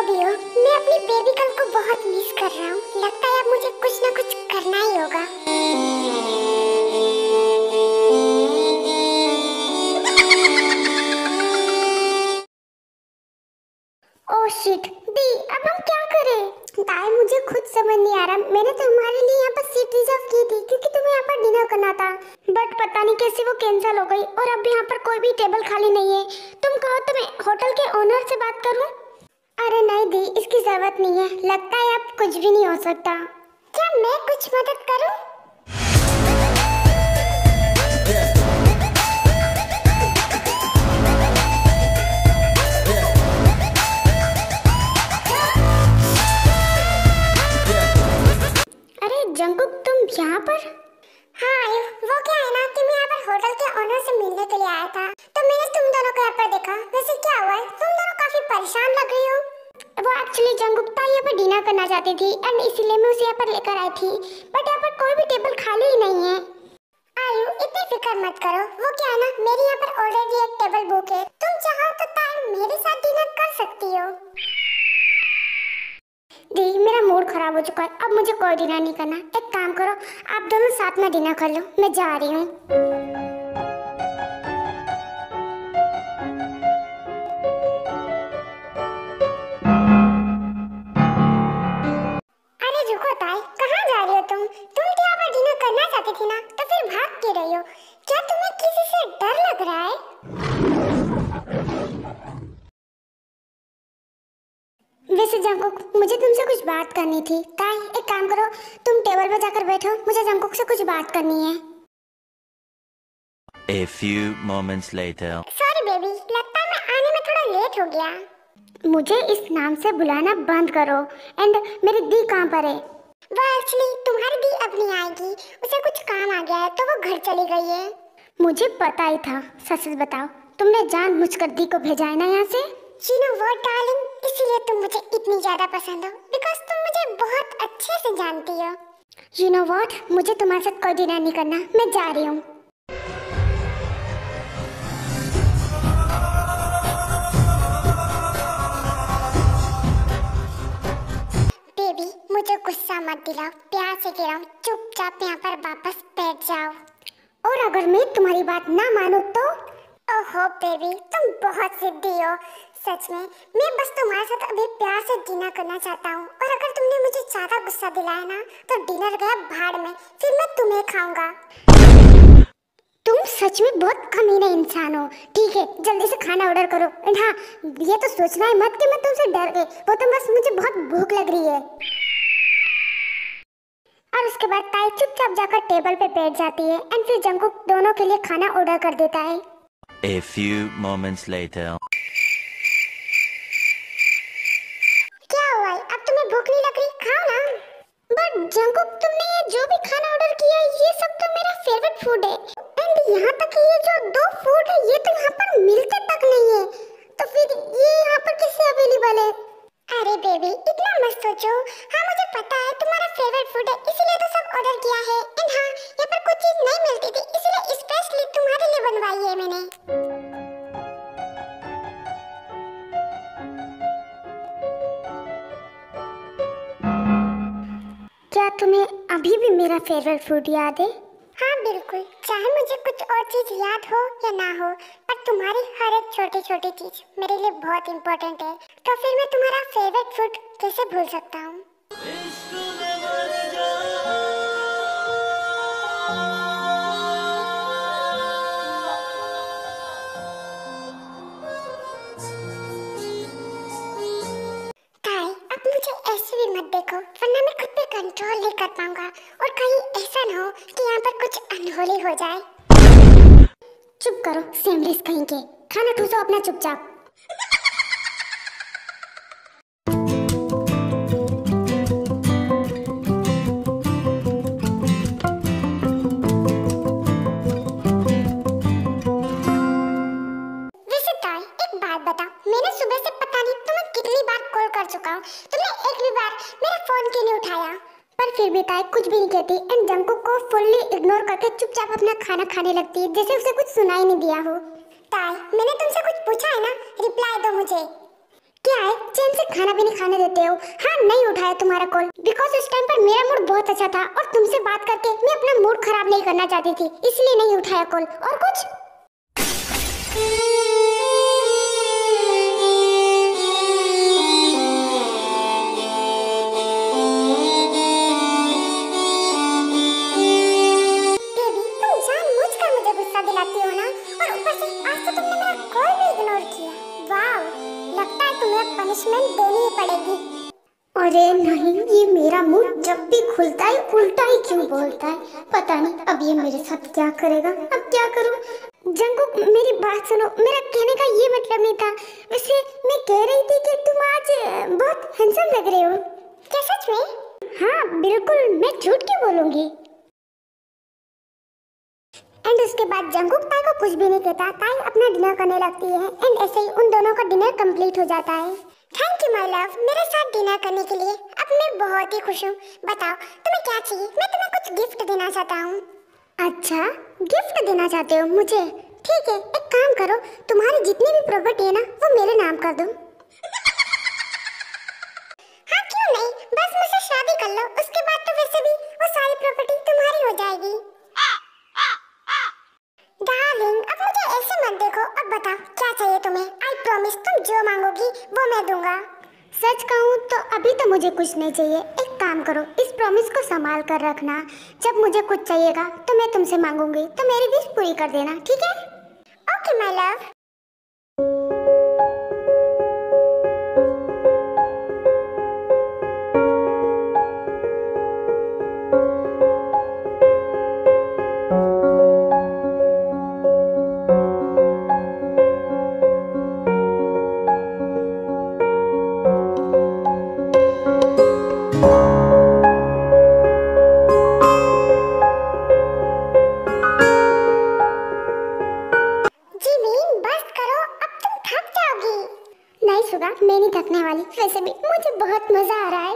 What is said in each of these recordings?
दियो, मैं अपनी बेबी गर्ल को बहुत मिस कर रहा हूँ। लगता है अब मुझे कुछ ना कुछ करना ही होगा। ओह शिट, दी अब हम क्या करें? ताई मुझे खुद समझ नहीं आ रहा। मैंने तुम्हारे लिए यहाँ पर सीट रिजर्व की थी क्योंकि तुम्हें यहाँ पर डिनर करना था, बट पता नहीं कैसे वो कैंसिल हो गई और अब यहाँ पर कोई भी टेबल खाली नहीं है। तुम कहो तो मैं होटल के ओनर से बात करूँ? अरे नहीं दी, इसकी जरूरत नहीं है। लगता है अब कुछ भी नहीं हो सकता। क्या मैं कुछ मदद करूँ? जंकुक तुम यहाँ पर? हाँ आयु, वो क्या है ना कि मैं यहाँ पर होटल के ओनर से मिलने के लिए आया था, तो मैंने तुम दोनों को यहाँ पर देखा। वैसे क्या हुआ है? तुम दोनों काफी परेशान लग रही हो। वो एक्चुअली जंकुक ताई यहाँ पर डिनर करना चाहती थी एंड इसीलिए मैं उसे यहाँ पर लेकर आई थी, बट यहाँ पर कोई भी टेबल खाली ही नहीं है। आयु इतनी फिक्र मत करो, वो क्या है ना मेरे यहाँ पर ऑलरेडी एक टेबल बुक है। तुम चाहो तो ताई मेरे साथ डिनर कर सकती हो। दी मेरा मूड खराब हो चुका है, अब मुझे कोई डिनर नहीं करना। एक काम करो, आप दोनों साथ में डिनर कर लो, मैं जा रही हूँ। अरे रुको ताई, कहाँ जा रही हो तुम? तुम तो यहाँ पर डिनर करना चाहती थी ना, तो फिर भाग क्यों रही हो? क्या तुम्हें किसी से डर लग रहा है? वैसे जंकुक मुझे तुमसे कुछ बात करनी थी। ताई एक काम करो, तुम टेबल पर जाकर बैठो, मुझे जंकुक से कुछ बात करनी है। A few moments later. Sorry baby, लगता है मैं आने में थोड़ा लेट हो गया। मुझे इस नाम से बुलाना बंद करो। एंड मेरी दी कहाँ पर है? वो एक्चुअली तुम्हारी दी अब नहीं आएगी, उसे कुछ काम आ गया है तो वो घर चली गई है। मुझे पता ही था। सच बताओ, तुमने जानबूझकर दी को भेजा है ना यहाँ से? You know what, darling? इसीलिए तुम मुझे इतनी ज्यादा पसंद हो, बिकॉज तुम मुझे बहुत अच्छे से जानती हो। You know what? मुझे तुम्हारे साथ कोई डिनर नहीं करना, मैं जा रही हूँ। बेबी मुझे गुस्सा मत दिलाओ, प्यार से कह रहा हूँ, चुपचाप यहाँ पर वापस बैठ जाओ। और अगर मैं तुम्हारी बात ना मानूं तो? ओहो बेबी, तुम बहुत जिद्दी हो। सच में मैं बस तुम्हारे साथ अभी प्यार से डिनर करना चाहता हूँ, और अगर तुमने मुझे ज्यादा गुस्सा दिलाया ना तो डिनर गया भाड़ में, फिर मैं तुम्हें खाऊंगा। तुम सच में बहुत कमीने इंसान हो। ठीक है, जल्दी से खाना ऑर्डर करो। एंड हाँ, ये तो सोचना है मत कि मैं तुमसे डर गई, वो तो बस मुझे बहुत भूख लग रही है। और उसके बाद ताई चुपचाप जाकर टेबल पे बैठ जाती है एंड फिर जंकुक दोनों के लिए खाना ऑर्डर कर देता है। A few moments later. क्या हुआ है? अब तुम्हें भूख नहीं लग रही? खाओ ना। बट जंकुक तुमने ये जो भी खाना ऑर्डर किया है ये सब तो मेरा फेवरेट फूड है, एंड यहाँ तक कि ये जो दो फूड है ये तो यहाँ पर मिलते तक नहीं है, तो फिर ये यहाँ पर कैसे अवेलेबल है? अरे बेबी इतना मत सोचो। हाँ मुझे पता है तुम्हारा फेवरेट फूड है, इसीलिए तो सब ऑर्डर किया है। एंड हाँ, यहाँ पर कुछ चीज नहीं मिलती थी, इसीलिए स्पेशली तुम्हारे लिए बनवाई है मैंने। क्या तुम्हें अभी भी मेरा फेवरेट फूड याद है? हाँ बिल्कुल, चाहे मुझे कुछ और चीज याद हो या ना हो, पर तुम्हारी हर एक छोटी छोटी चीज मेरे लिए बहुत इम्पोर्टेंट है, तो फिर मैं तुम्हारा फेवरेट फूड कैसे भूल सकता हूँ? ताई अब मुझे ऐसे भी मत देखो, वरना मैं खुद पे कंट्रोल नहीं कर पाऊंगा, और कहीं ऐसा ना हो कि यहाँ पर कुछ अनहोनी हो जाए। चुप करो सेमलेस कहीं के, खाना ठूसो अपना चुपचाप। वैसे ताई एक बात बताओ, मैंने सुबह से पता नहीं तुम्हें कितनी बार कॉल कर चुका हूँ, तुमने एक भी बार मेरा फोन क्यों नहीं उठाया? पर फिर भी ताई कुछ भी नहीं कहती एंड जंकुक को फुल्ली इग्नोर करके चुपचाप अपना खाना खाने लगती है, जैसे उसे कुछ सुनाई नहीं दिया हो। ताई मैंने तुमसे कुछ पूछा है ना, रिप्लाई दो मुझे। क्या है? चैन से खाना भी नहीं खाने देते हो। हाँ, नहीं उठाया तुम्हारा कॉल बिकॉज उस टाइम पर मेरा मूड बहुत अच्छा था और तुमसे बात करके मैं अपना मूड खराब नहीं करना चाहती थी, इसलिए नहीं उठाया कॉल। और कुछ? बेबी, तुम जानबूझकर मुझे गुस्सा दिलाती हो ना, और ऊपर से आज तो तुमने मेरा कॉल भी इग्नोर किया। वाह, लगता है तुम्हें अब पनिशमेंट देनी ही पड़ेगी। अरे नहीं, ये मेरा मुंह जब भी खुलता है उल्टा ही क्यों बोलता है, पता नहीं अब ये मेरे साथ क्या करेगा। अब क्या करूं? जंगकुक, मेरी बात सुनो, मेरा कहने का ये मतलब नहीं था। वैसे मैं कह रही थी कि तुम आज बहुत हैंडसम लग रहे हो। क्या सच में? हाँ बिल्कुल, मैं झूठ क्यों बोलूंगी। एंड उसके बाद जंगकुक ताई को कुछ भी नहीं कहता, ताई अपना डिनर करने लगती है एंड ऐसे ही उन दोनों का डिनर कंप्लीट हो जाता है। थैंक यू माय लव, मेरे साथ डिनर करने के लिए। अब मैं बहुत ही खुश हूँ। बताओ तुम्हें क्या चाहिए? मैं तुम्हें कुछ गिफ्ट देना चाहता हूँ। अच्छा, गिफ्ट देना चाहते हो मुझे? ठीक है, एक काम करो, तुम्हारी जितनी भी प्रॉपर्टी है ना वो मेरे नाम कर दो। हाँ क्यों नहीं, बस मुझसे शादी कर लो, उसके बाद तो वैसे भी वो सारी प्रॉपर्टी तुम्हारी हो जाएगी। डार्लिंग, अब मुझे ऐसे मत देखो। अब बताओ क्या चाहिए तुम्हें? आई प्रॉमिस तुम जो मांगोगी वो मैं दूंगा। सच कहूँ तो अभी तो मुझे कुछ नहीं चाहिए। एक काम करो, इस प्रॉमिस को संभाल कर रखना। जब मुझे कुछ चाहिएगा तो मैं तुमसे मांगूंगी, तो मेरी विश पूरी कर देना, ठीक है? Okay my love. मैं नहीं थकने वाली, वैसे भी मुझे बहुत मजा आ रहा है।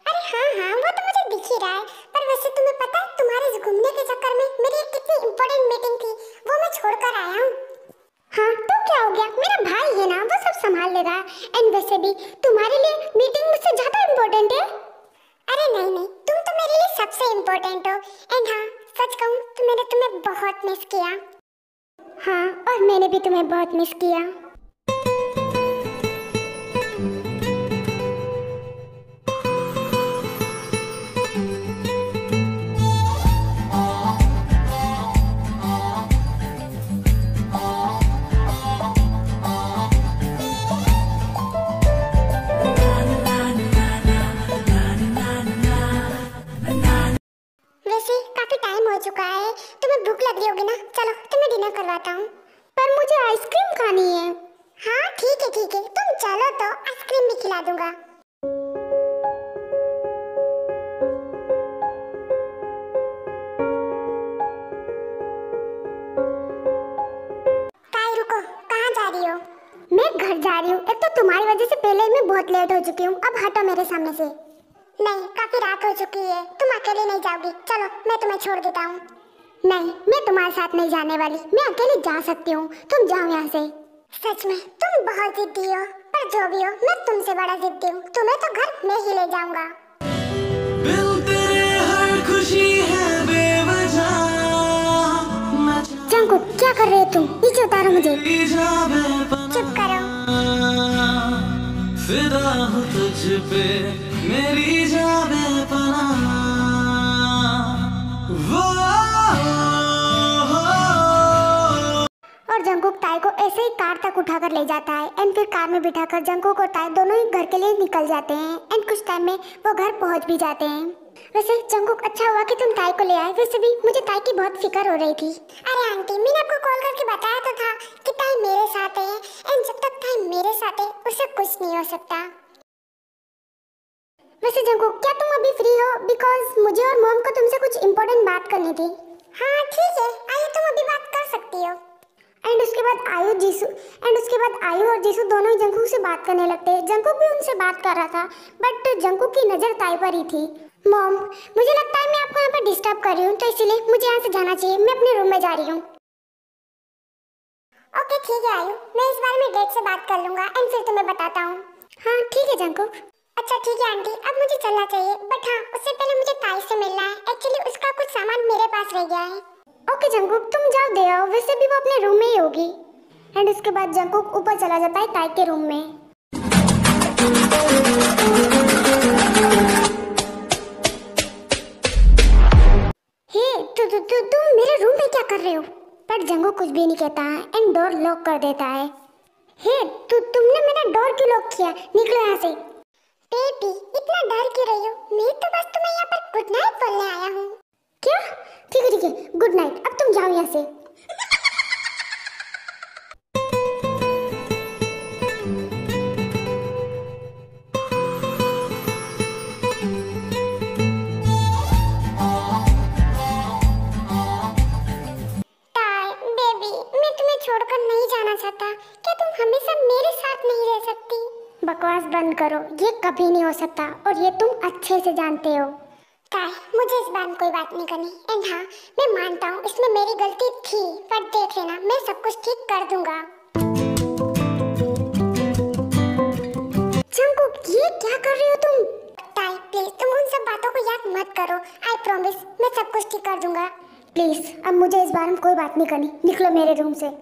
अरे हाँ, वो तो मुझे दिख ही रहा है। पर वैसे तुम्हें पता है, तुम्हारे इस घूमने के चक्कर में मेरी एक कितनी इम्पोर्टेंट मीटिंग थी, वो मैं छोड़कर आया हूँ। हाँ तो क्या हो गया, मेरा भाई है ना, वो सब संभाल लेगा। एंड वैसे भी तुम्हारे लिए मीटिंग मुझसे ज्यादा इम्पोर्टेंट है। अरे नहीं, तुम तो मेरे लिए सबसे इम्पोर्टेंट हो। एंड हाँ, सच कहूँ तो मैंने तुम्हें बहुत मिस किया। हाँ, और मैंने भी तुम्हें बहुत मिस किया। चुका है, तुम्हें भूख लग रही होगी ना, चलो तुम्हें डिनर करवाता हूँ। पर मुझे आइसक्रीम खानी है। हाँ ठीक है, तुम चलो तो आइसक्रीम भी खिला दूंगा। ताई रुको, कहाँ जा रही हो? मैं घर जा रही हूँ। एक तो तुम्हारी वजह से पहले ही मैं बहुत लेट हो चुकी हूँ, अब हटो मेरे सामने से। नहीं, काफी रात हो चुकी है, तुम अकेले नहीं जाओगी, चलो मैं तुम्हें छोड़ देता हूँ। नहीं, मैं तुम्हारे साथ नहीं जाने वाली, मैं अकेले जा सकती हूँ, तुम जाओ यहाँ से। सच में तुम बहुत जिद्दी हो, पर जो भी हो मैं तुमसे बड़ा जिद्दी हूँ, तुम्हें तो घर में ही ले जाऊंगा। जंगकुक, क्या कर रहे हो तुम? नीचे उतारो मुझे। चुप करो। फिदा हूँ तुझ पे मेरी जाने पनाह। और जंगकुक ताई को ऐसे ही कार तक उठाकर ले जाता है एंड फिर कार में बिठाकर जंगकुक और ताई दोनों ही घर के लिए निकल जाते हैं एंड कुछ टाइम में वो घर पहुंच भी जाते हैं। वैसे जंगकुक, अच्छा हुआ कि तुम ताई को ले आए, वैसे भी मुझे ताई की बहुत फिक्र हो रही थी। अरे आंटी, मैंने आपको कॉल करके बताया तो था कि ताई मेरे साथ है एंड जब तक ताई मेरे साथ है उसे कुछ नहीं हो सकता। वैसे जंगकुक, क्या तुम अभी फ्री हो? बिकॉज मुझे और मॉम को तुमसे कुछ इम्पोर्टेंट बात करनी थी। हाँ ठीक है, आइए तुम अभी बात कर सकती हो। एंड उसके बाद आयु और जीसू दोनों ही जंगकुक से बात करने लगते हैं। जंगकुक भी उनसे बात कर रहा था, बट जंगकुक की नज़र ताई पर ही थी। मॉम, मुझे लगता है मैं आपको यहाँ पर डिस्टर्ब कर रही हूँ, तो इसीलिए मुझे यहाँ से जाना चाहिए, मैं अपने रूम में जा रही हूँ। ओके ठीक है आयु, मैं इस बारे में डैड से बात कर लूँगा एंड फिर तुम्हें बताता हूँ। हाँ ठीक है जंकुक। अच्छा ठीक है आंटी, अब मुझे चलना चाहिए, बट हाँ उससे पहले मुझे ताई से मिलना है। एक्चुअली उसका कुछ सामान मेरे पास रह गया है। ओके जंकुक, तुम जाओ दे आओ, वैसे भी वो अपने रूम में ही होगी। एंड उसके बाद जंकुक ऊपर चला जाता है ताई के रूम में। हे तुम मेरे रूम में क्या कर रहे हो? पर जंकुक कुछ भी नहीं कहता है एंड डोर लॉक कर देता है। हे तुमने मेरा डोर क्यों लॉक किया? निकलो यहाँ से। बेबी इतना डर क्यों रही हो? मैं तो बस तुम्हें यहाँ पर गुड नाइट बोलने आया हूँ। क्या? ठीक है गुड नाइट, अब तुम जाओ यहाँ से। बेबी मैं तुम्हें छोड़कर नहीं जाना चाहता। क्या तुम हमेशा मेरे साथ नहीं रह सकती? बकवास बंद करो, ये कभी नहीं हो सकता और ये तुम अच्छे से जानते हो। ताई मुझे इस बार कोई बात नहीं करनी। एंड हाँ मैं मानता हूँ इसमें मेरी गलती थी, पर देख लेना मैं सब कुछ ठीक कर दूंगा। जंकुक ये क्या कर रही हो तुम? ताई प्लीज तुम उन सब बातों को याद मत करो। आई प्रॉमिस मैं सब कुछ ठीक कर दूंगा। प्लीज अब मुझे इस बारे में कोई बात नहीं करनी, निकलो मेरे रूम से।